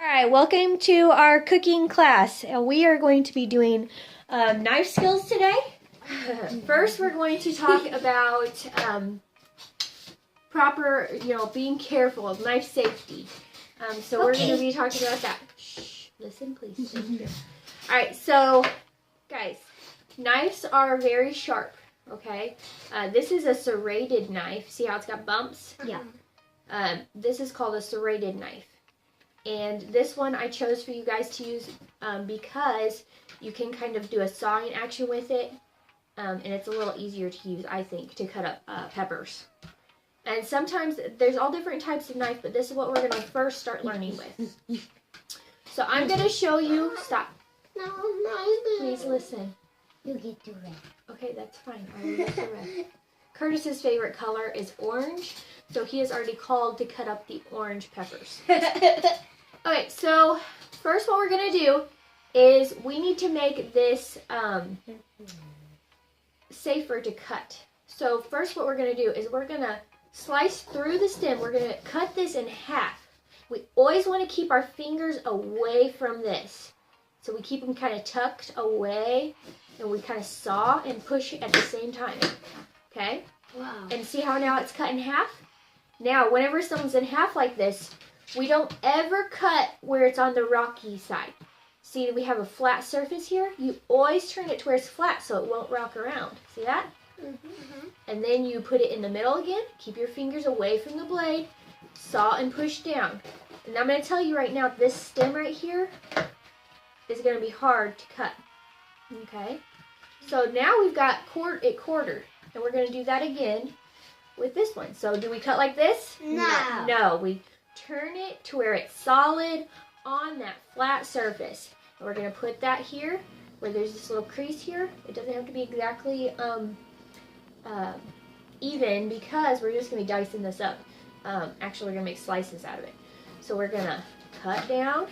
Alright, welcome to our cooking class. And we are going to be doing knife skills today. First, we're going to talk about proper, being careful of knife safety. So we're going to be talking about that. Shh, listen please. Alright, so guys, knives are very sharp, okay? This is a serrated knife. See how it's got bumps? Yeah. This is called a serrated knife. And this one I chose for you guys to use because you can kind of do a sawing action with it. And it's a little easier to use, I think, to cut up peppers. And sometimes there's all different types of knife, but this is what we're going to first start learning with. So I'm going to show you. Stop. No, Please listen. You get to red. Okay, that's fine. I will get to red. Curtis's favorite color is orange, so he is already called to cut up the orange peppers. Okay, so first what we're going to do is we need to make this safer to cut. So first what we're going to do is we're going to slice through the stem. We're going to cut this in half. We always want to keep our fingers away from this. So we keep them kind of tucked away, and we kind of saw and push at the same time. Okay? Wow. And see how now it's cut in half? Now, whenever something's in half like this, we don't ever cut where it's on the rocky side. See, we have a flat surface here. You always turn it to where it's flat so it won't rock around. See that? Mm-hmm. And then you put it in the middle again. Keep your fingers away from the blade. Saw and push down. And I'm going to tell you right now, this stem right here is going to be hard to cut. Okay? So now we've got it quartered. And we're going to do that again with this one. So do we cut like this? No. No, we turn it to where it's solid on that flat surface. And we're going to put that here where there's this little crease here. It doesn't have to be exactly even because we're just going to be dicing this up. Actually, we're going to make slices out of it. So we're going to cut down.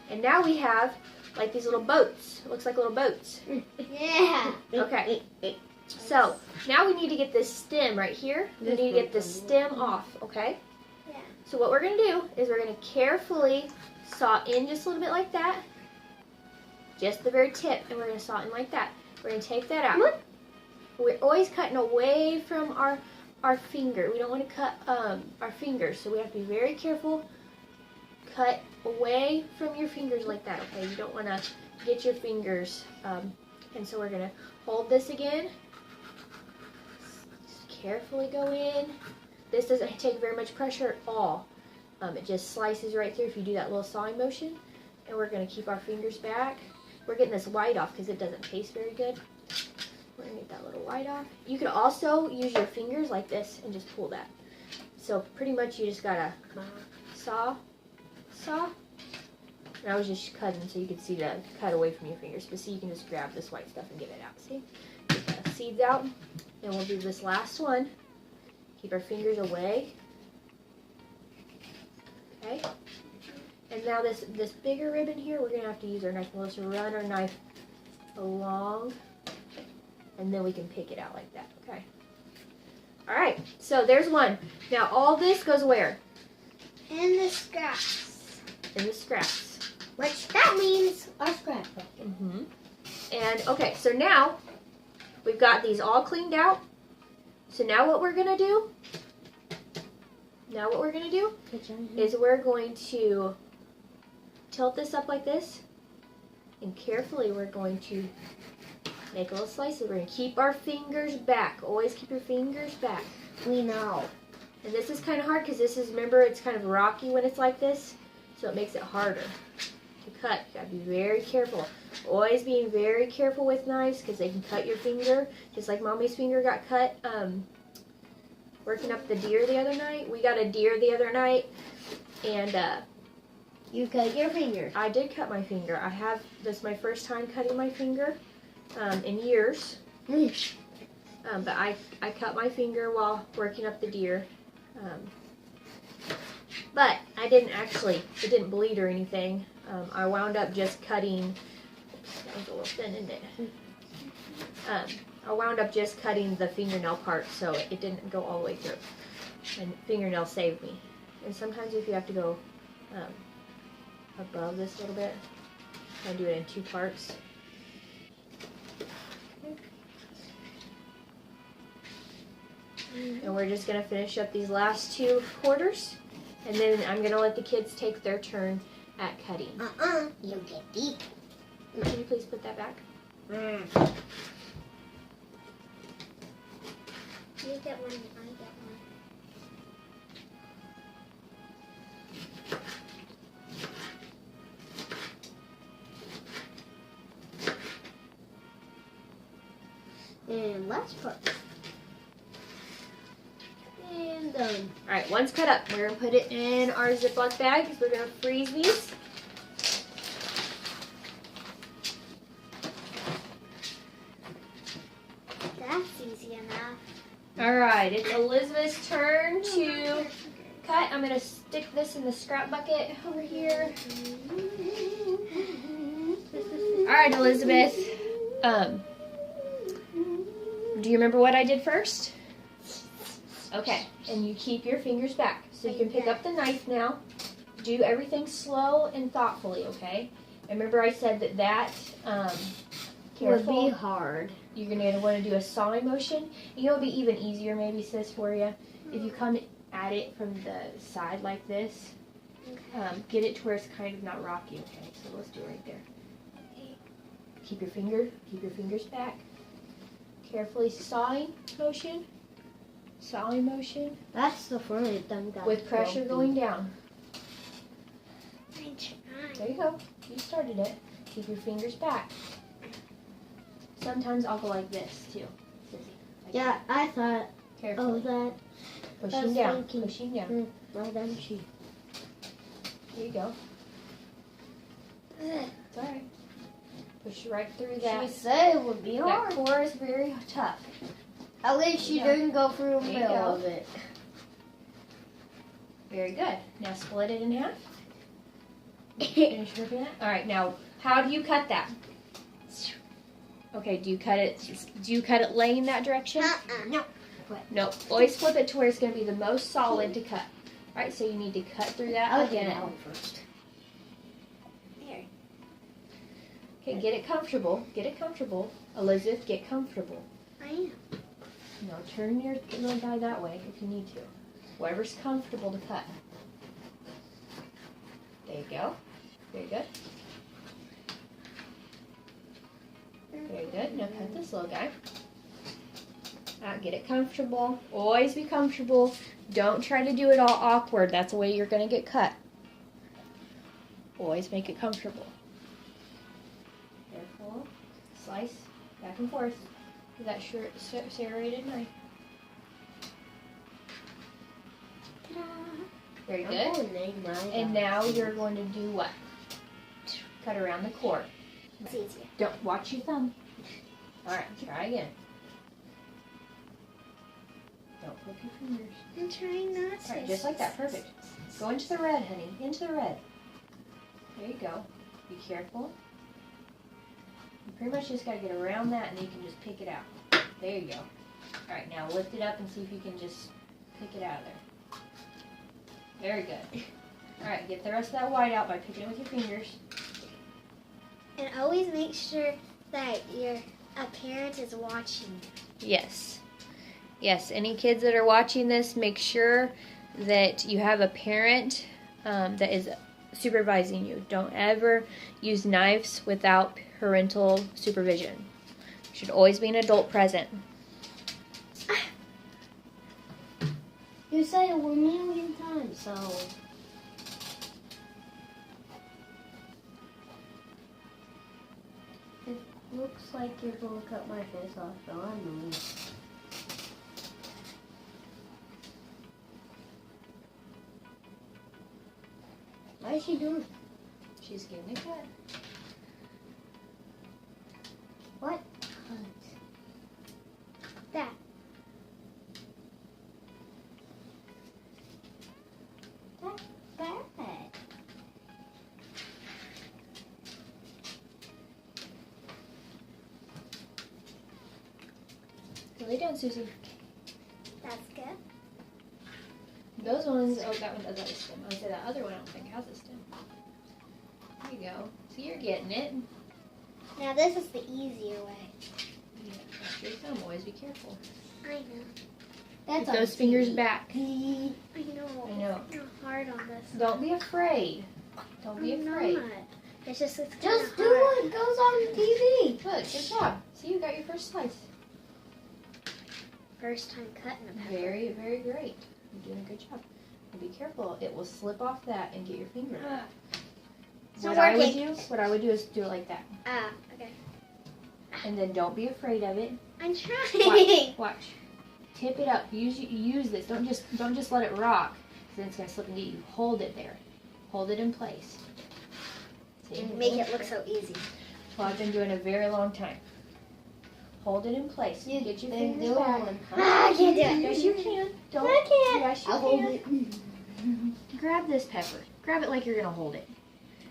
And now we have like these little boats. It looks like little boats. Yeah. Okay. So, now we need to get this stem right here. We need to get the stem off, okay? Yeah. So what we're going to do is we're going to carefully saw in just a little bit like that. Just the very tip, and we're going to saw in like that. We're going to take that out. We're always cutting away from our finger. We don't want to cut our fingers, so we have to be very careful. Cut away from your fingers like that, okay? You don't want to get your fingers. And so we're going to hold this again. Carefully go in. This doesn't take very much pressure at all. It just slices right through if you do that little sawing motion. And we're going to keep our fingers back. We're getting this white off because it doesn't taste very good. We're going to get that little white off. You could also use your fingers like this and just pull that. So pretty much you just got to saw. And I was just cutting so you could see the cut away from your fingers. But see, you can just grab this white stuff and get it out. See? Get the seeds out. And we'll do this last one. Keep our fingers away. Okay. And now this bigger ribbon here, we're going to have to use our knife. We'll just run our knife along. And then we can pick it out like that. Okay. Alright. So there's one. Now all this goes where? In the scraps. In the scraps. Which that means our scrapbook. Mm-hmm. And okay, so now we've got these all cleaned out. So now what we're going to do is we're going to tilt this up like this. And carefully we're going to make little slices. We're going to keep our fingers back. Always keep your fingers back. We know. And this is kind of hard because this is, remember, it's kind of rocky when it's like this. So it makes it harder to cut. You got to be very careful. Always being very careful with knives because they can cut your finger, just like Mommy's finger got cut working up the deer the other night. We got a deer the other night, and you cut your finger. I did cut my finger. This is my first time cutting my finger in years. But I cut my finger while working up the deer. But it didn't bleed or anything. I wound up just cutting, oops, that was a little thin, isn't it? I wound up just cutting the fingernail part so it didn't go all the way through. And fingernail saved me. And sometimes if you have to go above this a little bit. I'll do it in 2 parts. And we're just going to finish up these last 2 quarters. And then I'm going to let the kids take their turn at cutting. You get deep. Can you please put that back? You get one, I get one. And last part. And done. All right, one's cut up. We're going to put it in our Ziploc bag because we're going to freeze these. That's easy enough. All right, it's Elizabeth's turn to cut. I'm going to stick this in the scrap bucket over here. All right, Elizabeth. Do you remember what I did first? Okay, and you keep your fingers back. So you can pick up the knife now. Do everything slow and thoughtfully, okay? And remember I said that careful. Would be hard. You're going to want to do a sawing motion. You know, it would be even easier maybe, sis, for you. If you come at it from the side like this, get it to where it's kind of not rocky, okay? So let's do it right there. Keep your fingers back. Carefully sawing motion. Sawing motion. That's the first time With pressure going down. I tried. There you go. You started it. Keep your fingers back. Sometimes I'll go like this too. Like Yeah, I thought carefully. that. Pushing down. Pushing down. Why doesn't she? There you go. It's alright. Push right through that. She said it would be That hard. core is very tough. At least she didn't go through the There you middle go. of it. Very good. Now split it in half. Finish ripping it. Alright, now how do you cut that? Okay, do you cut it laying that direction? No. No. Always flip it to where it's going to be the most solid to cut. Alright, so you need to cut through that again. First. There. Okay, get it comfortable. Get it comfortable. Elizabeth, get comfortable. I am. Now turn your little guy that way if you need to. Whatever's comfortable to cut. There you go. Very good. Very good. Now cut this little guy. Get it comfortable. Always be comfortable. Don't try to do it all awkward. That's the way you're going to get cut. Always make it comfortable. Careful. Slice back and forth with that serrated knife. Very good. And now you're going to do what? Cut around the core. It's easier. Don't watch your thumb. All right, try again. Don't poke your fingers. I'm trying not to. All right, just like that. Perfect. Go into the red, honey. Into the red. There you go. Be careful. You pretty much just got to get around that, and then you can just pick it out. There you go. All right, now lift it up and see if you can just pick it out of there. Very good. All right, get the rest of that white out by picking it with your fingers. And always make sure that a parent is watching. Yes. Yes, any kids that are watching this, make sure that you have a parent that is supervising you. Don't ever use knives without parental supervision. Should always be an adult present. You say it 1,000,000 times, so. It looks like you're going to cut my face off, so I'm not. What is she doing? She's getting it cut. What? That. That's bad. Lay down, Susie. That's good. Those ones, oh, that one does have a stem. I would say that other one I don't think has a stem. go. So you're getting it. Now this is the easier way. Yeah, watch your thumb. Always be careful. I know. Keep those fingers back. I know. I know. It's hard on this. Don't be afraid. Don't be afraid. Not. It's just Just kinda do hard. it. It goes on TV. Good. Good job. See, you got your first slice. First time cutting a pepper. Very, very great. You're doing a good job. And be careful. It will slip off that and get your finger. It's What not I would working. do, what I would do is do it like that, Ah, okay. and then don't be afraid of it. I'm trying. Watch. Tip it up. Use this. Don't just let it rock. 'Cause then it's gonna slip and get you. Hold it there. Hold it in place. See? Make it look so easy. Well, I've been doing it a very long time. Hold it in place. Get your fingers back. Ah, I can't do it. Yes, you can. Don't. I can't. Yes, you I'll can. hold it. Grab this pepper. Grab it like you're gonna hold it.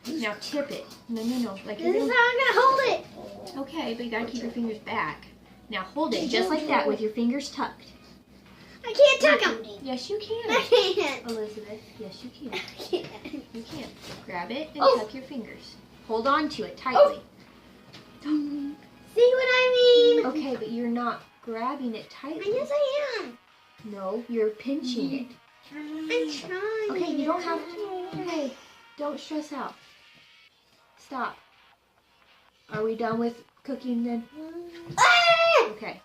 Now tip it. No. Like you're This is gonna. how I'm gonna hold it. Okay, but you gotta keep your fingers back. Now hold it just like that with your fingers tucked. I can't tuck them. Yes, you I can. can't. Elizabeth, yes, you can. I can't. You can. Grab it and Oh. tuck your fingers. Hold on to it tightly. See what I mean? Okay, but you're not grabbing it tightly. Yes, I am. No, you're pinching it. I'm trying. Okay, you don't have to. Hey, don't stress out. Stop. Are we done with cooking then? Ah! Okay.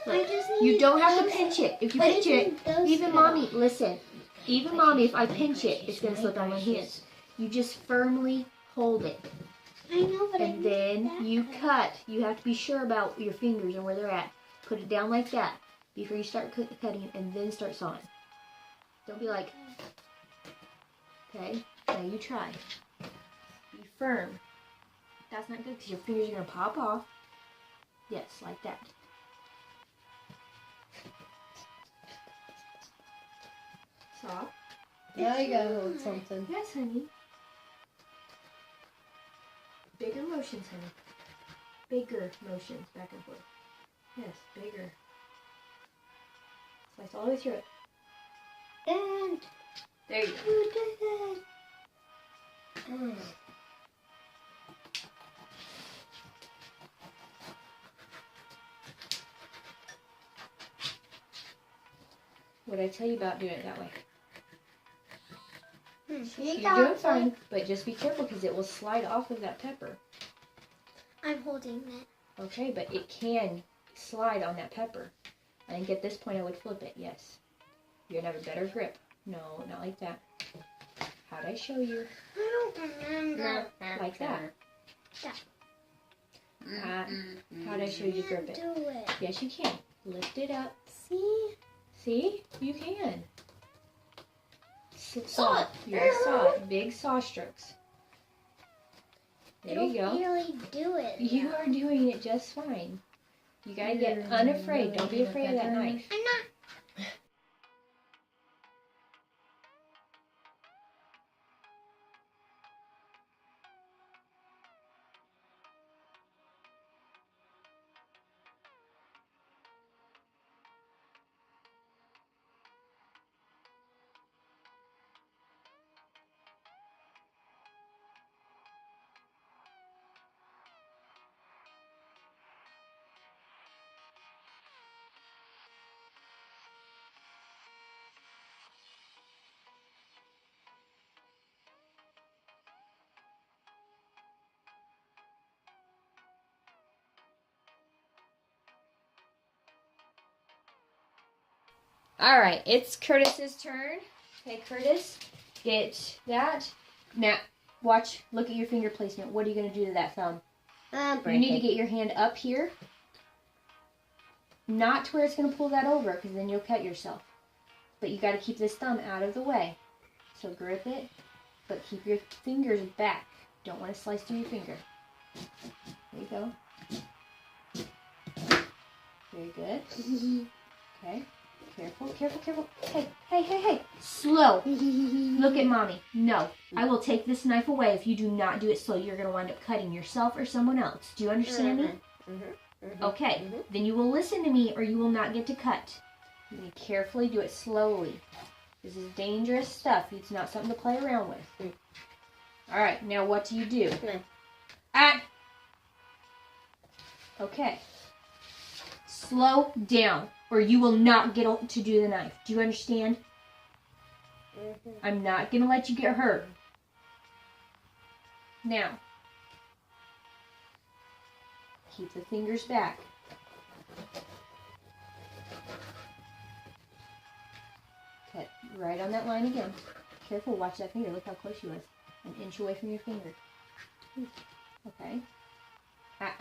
I Look, just you need don't have to those- pinch it. If you I pinch just it, need those even cut mommy, off. listen. Even mommy, if I pinch it, it's gonna slip on my hands. You just firmly hold it. I know, but I And need then that you cut. cut. You have to be sure about your fingers and where they're at. Put it down like that before you start cutting, and then start sawing. Don't be like, okay, now you try. Be firm. That's not good because your fingers are going to pop off. Yes, like that. Saw. Now you gotta hold something. Yes, honey. Bigger motions, honey. Bigger motions, back and forth. Yes, bigger. Slice all the way through it. And There you go. you did it. What did I tell you about doing it that way? You You're got doing it. fine, but just be careful because it will slide off of that pepper. I'm holding it. Okay, but it can slide on that pepper. I think at this point I would flip it, yes. You're gonna have a better grip. No, not like that. How'd I show you? I don't remember. Like that. How'd I show you to grip it? Do it. Yes, you can. Lift it up. See? See? You can. Saw it. You're saw it. Big saw strokes. There It'll you go. really do it. You now. are doing it just fine. You gotta get unafraid. Don't be afraid of that knife. I'm not. All right, it's Curtis's turn. Okay, Curtis, get that. Now, watch. Look at your finger placement. What are you gonna do to that thumb? You need to get your hand up here. Not to where it's gonna pull that over, because then you'll cut yourself. But you got to keep this thumb out of the way. So grip it, but keep your fingers back. Don't want to slice through your finger. There you go. Very good. Okay. Careful, careful, careful. Hey. Slow. Look at mommy. No. I will take this knife away if you do not do it slow. You're going to wind up cutting yourself or someone else. Do you understand me? Okay. Then you will listen to me or you will not get to cut. You need to carefully do it slowly. This is dangerous stuff. It's not something to play around with. All right, now what do you do? Knife. Okay. Slow down, or you will not get to do the knife. Do you understand? Mm-hmm. I'm not going to let you get hurt. Now, keep the fingers back. Cut right on that line again. Careful, watch that finger. Look how close she was. An inch away from your finger. Okay. What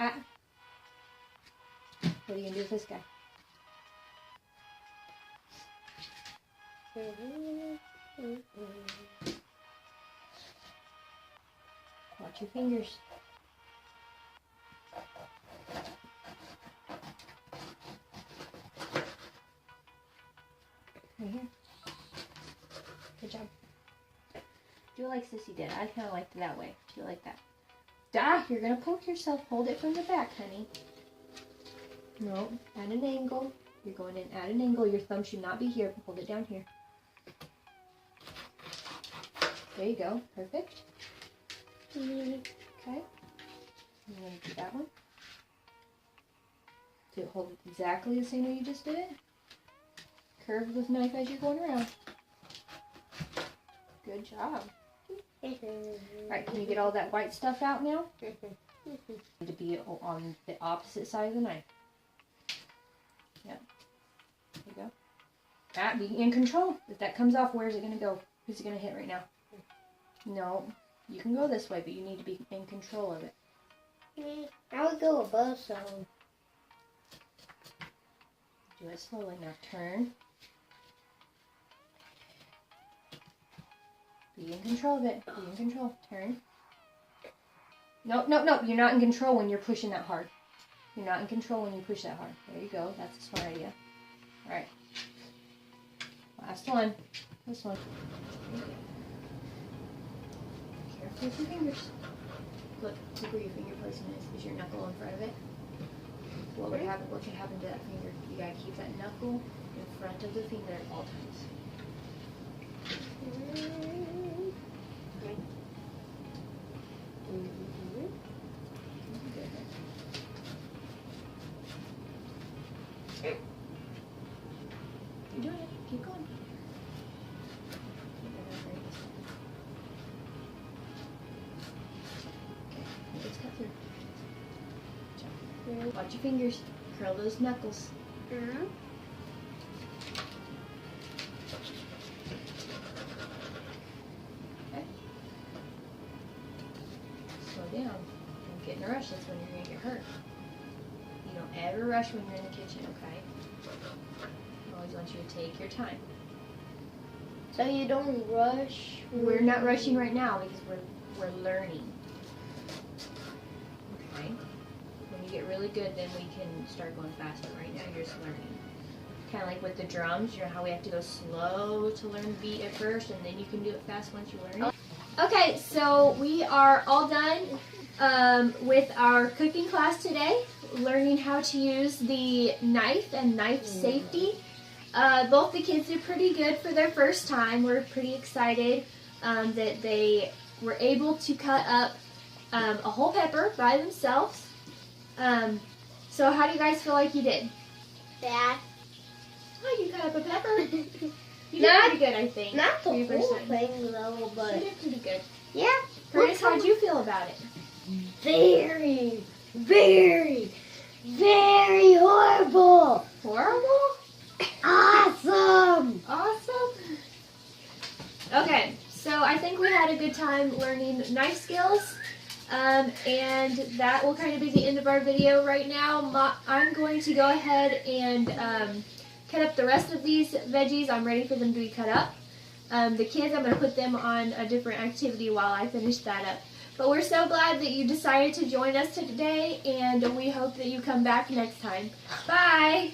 are you going to do with this guy? Watch your fingers. Right here. Good job. Do it like Sissy did. I kind of liked it that way. Do it like that. You're going to poke yourself. Hold it from the back, honey. No, at an angle. You're going in at an angle. Your thumb should not be here. Hold it down here. There you go. Perfect. Okay. I'm going to do that one. Do it, hold it exactly the same way you just did it. Curve the knife as you're going around. Good job. Alright, can you get all that white stuff out now? To be on the opposite side of the knife. Yep. There you go. Be in control. If that comes off, where is it going to go? Who's it going to hit right now? No. You can go this way, but you need to be in control of it. I would go above some. Do it slowly. Now turn. Be in control of it. Be in control. Turn. No. You're not in control when you're pushing that hard. You're not in control when you push that hard. There you go. That's a smart idea. Alright. Last one. This one. Careful with your fingers. Look where your finger placement is. Is your knuckle in front of it? What could happen to that finger? You gotta keep that knuckle in front of the finger at all times. You're doing it. Keep going. Okay, let's cut through. Watch your fingers. Curl those knuckles. Okay. Slow down. Don't get in a rush. That's when you're going to get hurt. You don't ever rush when you're in the kitchen, okay? I always want you to take your time. So you don't rush? We're not rushing right now because we're learning. Okay? When you get really good, then we can start going faster. Right now, you're just learning. Kind of like with the drums, you know how we have to go slow to learn the beat at first, and then you can do it fast once you learn it. Okay, so we are all done with our cooking class today, learning how to use the knife and knife safety. Both the kids did pretty good for their first time. We're pretty excited that they were able to cut up a whole pepper by themselves. So how do you guys feel like you did? Bad. Oh, you cut up a pepper. You did pretty good, I think. Not the for your first whole time. thing though, but You did pretty good. yeah. Curtis, how'd you feel about it? Very, very, very horrible. Horrible? Awesome. Awesome. Okay, so I think we had a good time learning knife skills. And that will kind of be the end of our video right now. I'm going to go ahead and cut up the rest of these veggies. I'm ready for them to be cut up. The kids, I'm going to put them on a different activity while I finish that up. But we're so glad that you decided to join us today, and we hope that you come back next time. Bye!